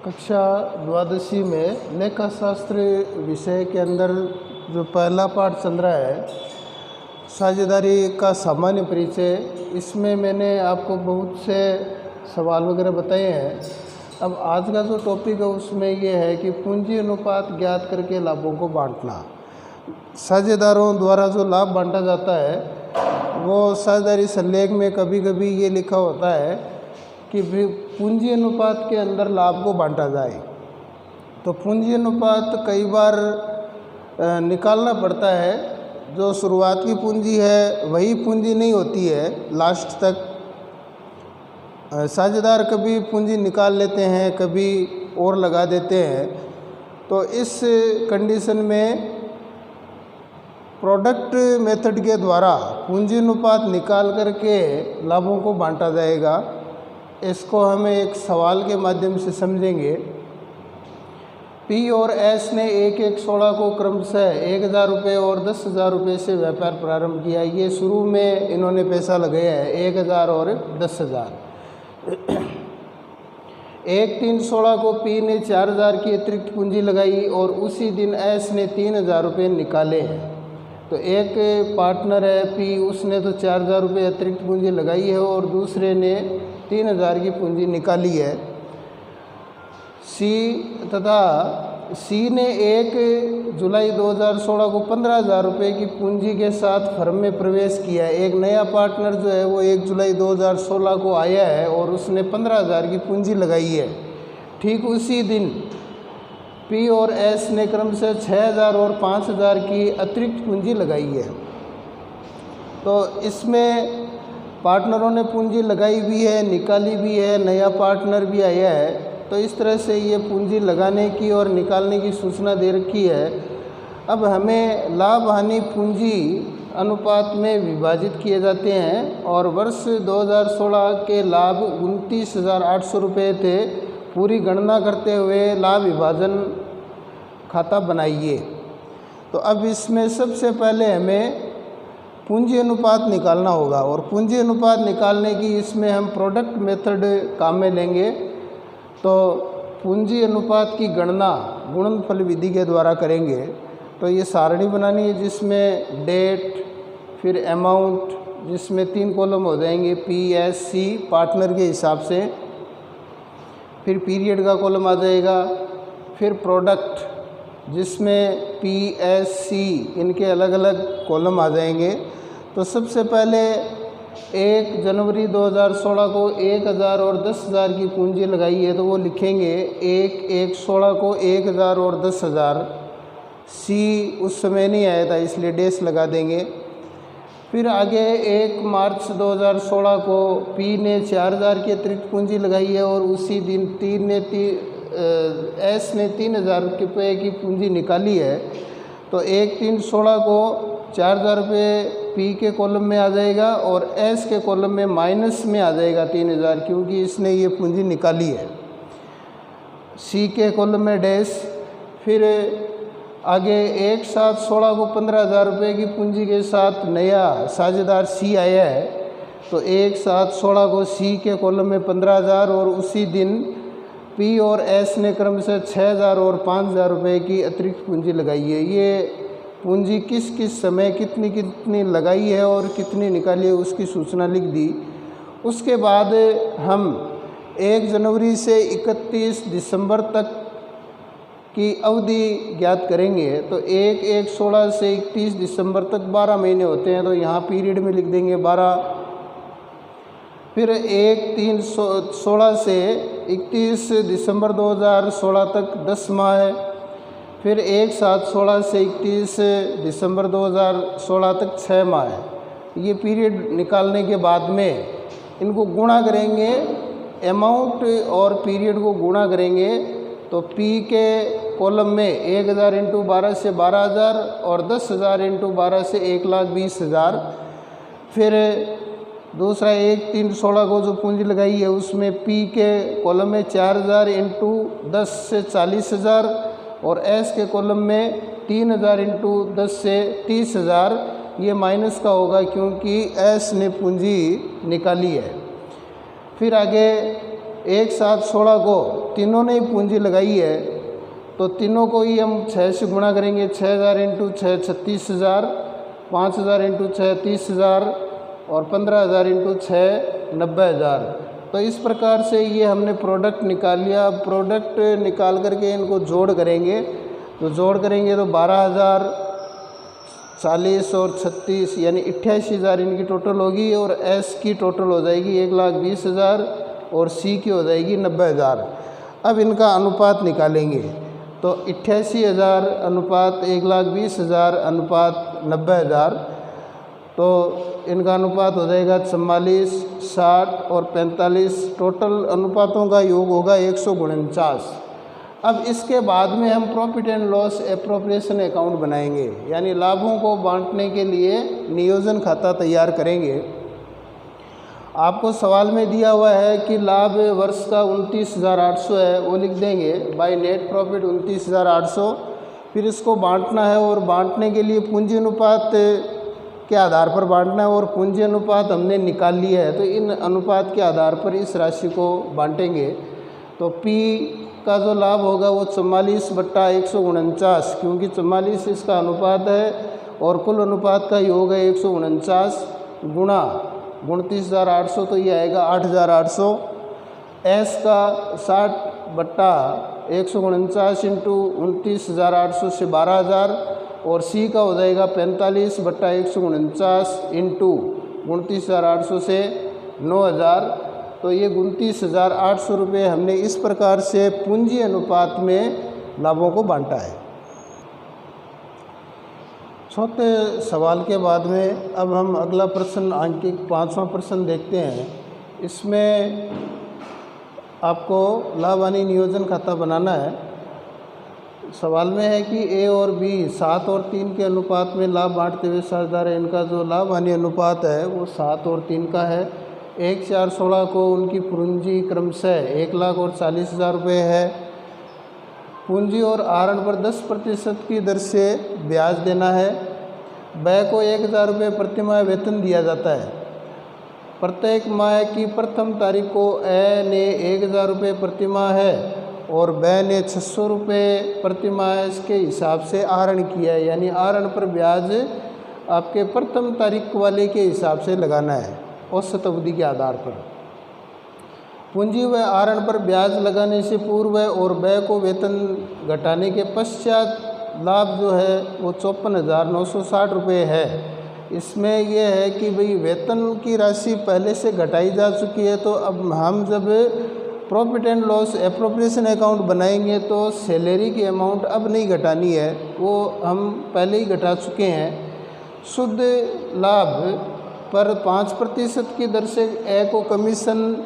कक्षा द्वादशी में लेखा शास्त्र विषय के अंदर जो पहला पाठ चल रहा है साझेदारी का सामान्य परिचय, इसमें मैंने आपको बहुत से सवाल वगैरह बताए हैं। अब आज का जो टॉपिक है उसमें ये है कि पूंजी अनुपात ज्ञात करके लाभों को बांटना। साझेदारों द्वारा जो लाभ बांटा जाता है वो साझेदारी संलेख में कभी कभी ये लिखा होता है कि पूंजी अनुपात के अंदर लाभ को बांटा जाए। तो पूंजी अनुपात कई बार निकालना पड़ता है। जो शुरुआत की पूंजी है वही पूंजी नहीं होती है लास्ट तक। साझेदार कभी पूंजी निकाल लेते हैं, कभी और लगा देते हैं। तो इस कंडीशन में प्रोडक्ट मेथड के द्वारा पूंजी अनुपात निकाल करके लाभों को बांटा जाएगा। इसको हम एक सवाल के माध्यम से समझेंगे। पी और एस ने 1-1-16 को क्रमशः 1,000 रुपये और 10,000 रुपये से व्यापार प्रारंभ किया। ये शुरू में इन्होंने पैसा लगाया है 1,000 और 10,000। 1-3-16 को पी ने 4,000 की अतिरिक्त पूंजी लगाई और उसी दिन एस ने 3,000 रुपये निकाले हैं। तो एक पार्टनर है पी, उसने तो 4,000 रुपये अतिरिक्त पूंजी लगाई है और दूसरे ने 3,000 की पूंजी निकाली है। सी तथा सी ने 1 जुलाई 2016 को 15,000 रुपये की पूंजी के साथ फर्म में प्रवेश किया। एक नया पार्टनर जो है वो 1 जुलाई 2016 को आया है और उसने 15,000 की पूंजी लगाई है। ठीक उसी दिन पी और एस ने क्रमशः 6,000 और 5,000 की अतिरिक्त पूंजी लगाई है। तो इसमें पार्टनरों ने पूंजी लगाई भी है, निकाली भी है, नया पार्टनर भी आया है। तो इस तरह से ये पूंजी लगाने की और निकालने की सूचना दे रखी है। अब हमें लाभ हानि पूंजी अनुपात में विभाजित किए जाते हैं और वर्ष 2016 के लाभ 29,800 रुपये थे। पूरी गणना करते हुए लाभ विभाजन खाता बनाइए। तो अब इसमें सबसे पहले हमें पूंजी अनुपात निकालना होगा और पूंजी अनुपात निकालने की इसमें हम प्रोडक्ट मेथड काम में लेंगे। तो पूंजी अनुपात की गणना गुणनफल विधि के द्वारा करेंगे। तो ये सारणी बनानी है जिसमें डेट, फिर अमाउंट, जिसमें 3 कॉलम हो जाएंगे पी एस सी पार्टनर के हिसाब से, फिर पीरियड का कॉलम आ जाएगा, फिर प्रोडक्ट जिसमें पी एस सी इनके अलग अलग कॉलम आ जाएंगे। तो सबसे पहले 1 जनवरी 2016 को 1,000 और 10,000 की पूंजी लगाई है। तो वो लिखेंगे 1-1-16 को 1,000 और 10,000। सी उस समय नहीं आया था इसलिए डैश लगा देंगे। फिर आगे 1 मार्च 2016 को पी ने 4,000 की अतिरिक्त पूंजी लगाई है और उसी दिन एस ने 3,000 रुपये की पूंजी निकाली है। तो 1-3-16 को 4,000 रुपये पी के कॉलम में आ जाएगा और एस के कॉलम में माइनस में आ जाएगा 3,000, क्योंकि इसने ये पूंजी निकाली है। सी के कॉलम में डैश। फिर आगे 1-7-16 को 15,000 रुपये की पूंजी के साथ नया साझेदार सी आया है। तो 1-7-16 को सी के कॉलम में 15,000 और उसी दिन पी और एस ने क्रमशः 6,000 और 5,000 रुपये की अतिरिक्त पूंजी लगाई है। ये पूंजी किस किस समय कितनी कितनी लगाई है और कितनी निकाली है उसकी सूचना लिख दी। उसके बाद हम 1 जनवरी से 31 दिसंबर तक की अवधि ज्ञात करेंगे। तो 1-1-16 से 31 दिसंबर तक 12 महीने होते हैं। तो यहाँ पीरियड में लिख देंगे 12। फिर 1-3-16 से 31 दिसंबर 2016 तक 10 माह है। फिर 1-7-16 से 31 दिसंबर 2016 तक 6 माह है। ये पीरियड निकालने के बाद में इनको गुणा करेंगे, अमाउंट और पीरियड को गुणा करेंगे। तो पी के कॉलम में 1,000 इंटू 12 से 12,000 और 10,000 इंटू 12 से 1,20,000। फिर दूसरा 1-3-16 को जो पूंजी लगाई है उसमें पी के कॉलम में 4,000 इंटू 10 से 40,000 और एस के कॉलम में 3,000 इंटू 10 से 30,000। ये माइनस का होगा क्योंकि एस ने पूंजी निकाली है। फिर आगे एक साथ 16 को तीनों ने ही पूंजी लगाई है, तो तीनों को ही हम 6 से गुणा करेंगे। 6000 इंटू 6 36,000, 5000 इंटू 6 30,000 और 15,000 इंटू 6 90,000। तो इस प्रकार से ये हमने प्रोडक्ट निकाल लिया। अब प्रोडक्ट निकाल करके इनको जोड़ करेंगे, तो जोड़ करेंगे तो 12,000, 40 और 36 यानी 88,000 इनकी टोटल होगी, और एस की टोटल हो जाएगी 1,20,000 और सी की हो जाएगी 90,000। अब इनका अनुपात निकालेंगे, तो 88,000 अनुपात 1,20,000 अनुपात 90,000, तो इनका अनुपात हो जाएगा 44, 60 और 45। टोटल अनुपातों का योग होगा 149। अब इसके बाद में हम profit and loss appropriation account बनाएंगे, यानी लाभों को बांटने के लिए नियोजन खाता तैयार करेंगे। आपको सवाल में दिया हुआ है कि लाभ वर्ष का 29,800 है, वो लिख देंगे बाय नेट प्रॉफिट 29,800। फिर इसको बांटना है, और बांटने के लिए पूंजी अनुपात के आधार पर बांटना है, और पूंजी अनुपात हमने निकाल लिया है, तो इन अनुपात के आधार पर इस राशि को बांटेंगे। तो पी का जो लाभ होगा वो 44/149, क्योंकि 44 इसका अनुपात है और कुल अनुपात का योग है 149 गुणा 29,800, तो ये आएगा 8,800। एस का 60/149 इंटू 29,800 से 12,000, और सी का हो जाएगा 45/149 इंटू 29,800 से 9,000। तो ये 29,800 रुपये हमने इस प्रकार से पूंजी अनुपात में लाभों को बांटा है। चौथे सवाल के बाद में अब हम अगला प्रश्न अंकित 5वां प्रश्न देखते हैं। इसमें आपको लाभ हानि नियोजन खाता बनाना है। सवाल में है कि ए और बी 7 और 3 के अनुपात में लाभ बांटते हुए साझेदार है। इनका जो लाभ हानि अनुपात है वो 7 और 3 का है। 1/4/16 को उनकी पूंजी क्रमशः 1,00,000 और 40,000 रुपये है। पूंजी और आहरण पर 10% की दर से ब्याज देना है। व्यय को 1,000 रुपये प्रति माह वेतन दिया जाता है। प्रत्येक माह की प्रथम तारीख को ए ने 1,000 रुपये प्रति माह है और ब ने 600 रुपये प्रति माह इसके हिसाब से आहरण किया है, यानी आहरण पर ब्याज आपके प्रथम तारीख वाले के हिसाब से लगाना है औसत अवधि के आधार पर। पूंजी व आहरण पर ब्याज लगाने से पूर्व और व्यय को वेतन घटाने के पश्चात लाभ जो है वो 54,960 रुपये है। इसमें यह है कि भाई वेतन की राशि पहले से घटाई जा चुकी है, तो अब हम जब profit and loss appropriation account बनाएंगे तो सैलरी की अमाउंट अब नहीं घटानी है, वो हम पहले ही घटा चुके हैं। शुद्ध लाभ पर 5% की दर से ए को कमीशन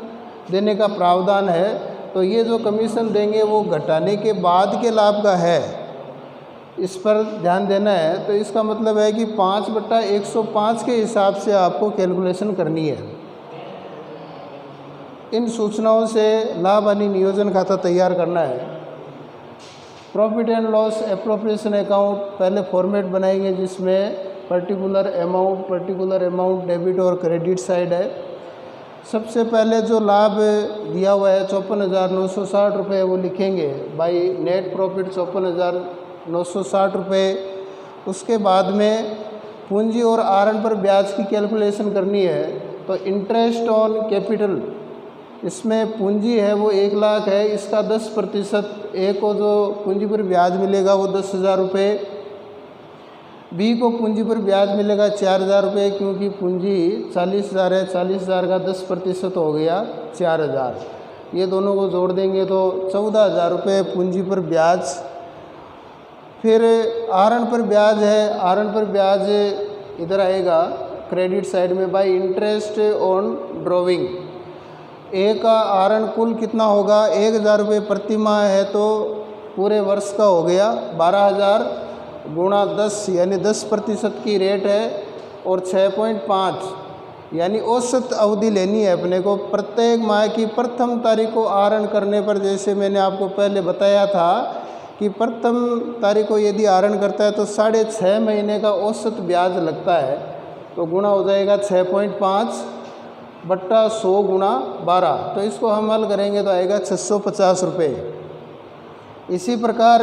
देने का प्रावधान है, तो ये जो कमीशन देंगे वो घटाने के बाद के लाभ का है, इस पर ध्यान देना है। तो इसका मतलब है कि 5/105 के हिसाब से आपको कैलकुलेशन करनी है। इन सूचनाओं से लाभ हानि नियोजन खाता तैयार करना है। Profit and loss appropriation account पहले फॉर्मेट बनाएंगे जिसमें पर्टिकुलर अमाउंट डेबिट और क्रेडिट साइड है। सबसे पहले जो लाभ दिया हुआ है 54,960 रुपये वो लिखेंगे बाई नेट प्रॉफिट 54,960 रुपये। उसके बाद में पूंजी और आहरण पर ब्याज की कैलकुलेशन करनी है, तो इंटरेस्ट ऑन कैपिटल इसमें पूंजी है वो 1,00,000 है, इसका 10% ए को जो पूंजी पर ब्याज मिलेगा वो 10,000 रुपये, बी को पूंजी पर ब्याज मिलेगा 4,000 रुपये, क्योंकि पूंजी 40,000 है, 40,000 का 10% हो गया 4,000। ये दोनों को जोड़ देंगे तो 14,000 रुपये पूंजी पर ब्याज। फिर आहरण पर ब्याज है, आहरण पर ब्याज इधर आएगा क्रेडिट साइड में बाई इंटरेस्ट ऑन ड्रॉविंग। ए का आहरण कुल कितना होगा 1,000 रुपये प्रति माह है, तो पूरे वर्ष का हो गया 12,000 गुणा 10 यानी 10% की रेट है, और 6.5 यानी औसत अवधि लेनी है अपने को। प्रत्येक माह की प्रथम तारीख को आहरण करने पर, जैसे मैंने आपको पहले बताया था कि प्रथम तारीख को यदि आहरण करता है तो 6.5 महीने का औसत ब्याज लगता है, तो गुणा हो जाएगा 6.5 बट्टा 100 गुणा 12, तो इसको हम हल करेंगे तो आएगा 650 रुपये। इसी प्रकार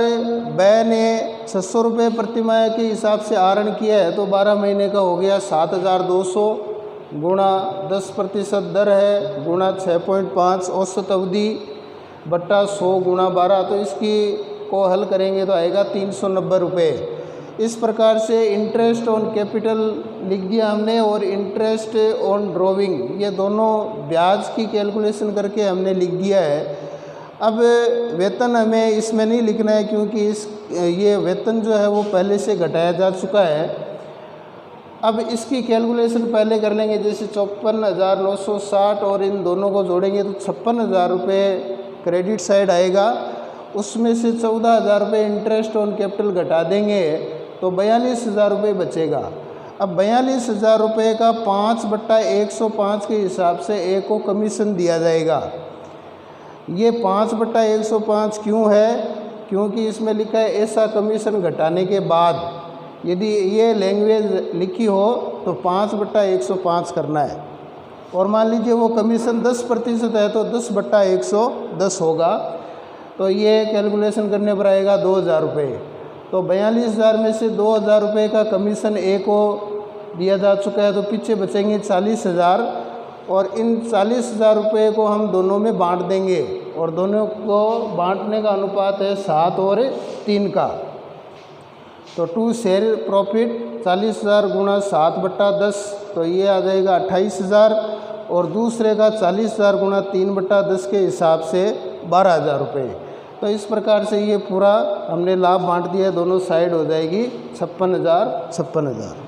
व्यय ने 600 रुपये प्रतिमाह के हिसाब से आहरण किया है, तो 12 महीने का हो गया 7200 गुणा 10% दर है गुणा 6.5 औसत अवधि बट्टा 100 गुणा 12, तो इसकी को हल करेंगे तो आएगा 390 रुपये। इस प्रकार से इंटरेस्ट ऑन कैपिटल लिख दिया हमने और इंटरेस्ट ऑन ड्रॉविंग, ये दोनों ब्याज की कैलकुलेशन करके हमने लिख दिया है। अब वेतन हमें इसमें नहीं लिखना है, क्योंकि ये वेतन जो है वो पहले से घटाया जा चुका है। अब इसकी कैलकुलेशन पहले कर लेंगे, जैसे 54,960 और इन दोनों को जोड़ेंगे तो 56,000 रुपये क्रेडिट साइड आएगा, उसमें से 14,000 रुपये इंटरेस्ट ऑन कैपिटल घटा देंगे तो 42,000 रुपये बचेगा। अब 42,000 रुपये का 5/105 के हिसाब से ए को कमीशन दिया जाएगा। ये 5/105 क्यों है? क्योंकि इसमें लिखा है ऐसा कमीशन घटाने के बाद, यदि ये लैंग्वेज लिखी हो तो 5/105 करना है। और मान लीजिए वो कमीशन 10% है तो 10/110 होगा, तो ये कैलकुलेशन करने पर आएगा 2,000 रुपये। तो 42,000 में से 2,000 रुपये का कमीशन ए को दिया जा चुका है, तो पीछे बचेंगे 40,000 और इन 40,000 रुपये को हम दोनों में बांट देंगे और दोनों को बांटने का अनुपात है 7 और 3 का। तो 2 शेयर प्रॉफिट 40,000 गुणा 7/10, तो ये आ जाएगा 28,000 और दूसरे का 40,000 गुणा 3/10 के हिसाब से 12,000 रुपये। तो इस प्रकार से ये पूरा हमने लाभ बांट दिया, दोनों साइड हो जाएगी 56,000।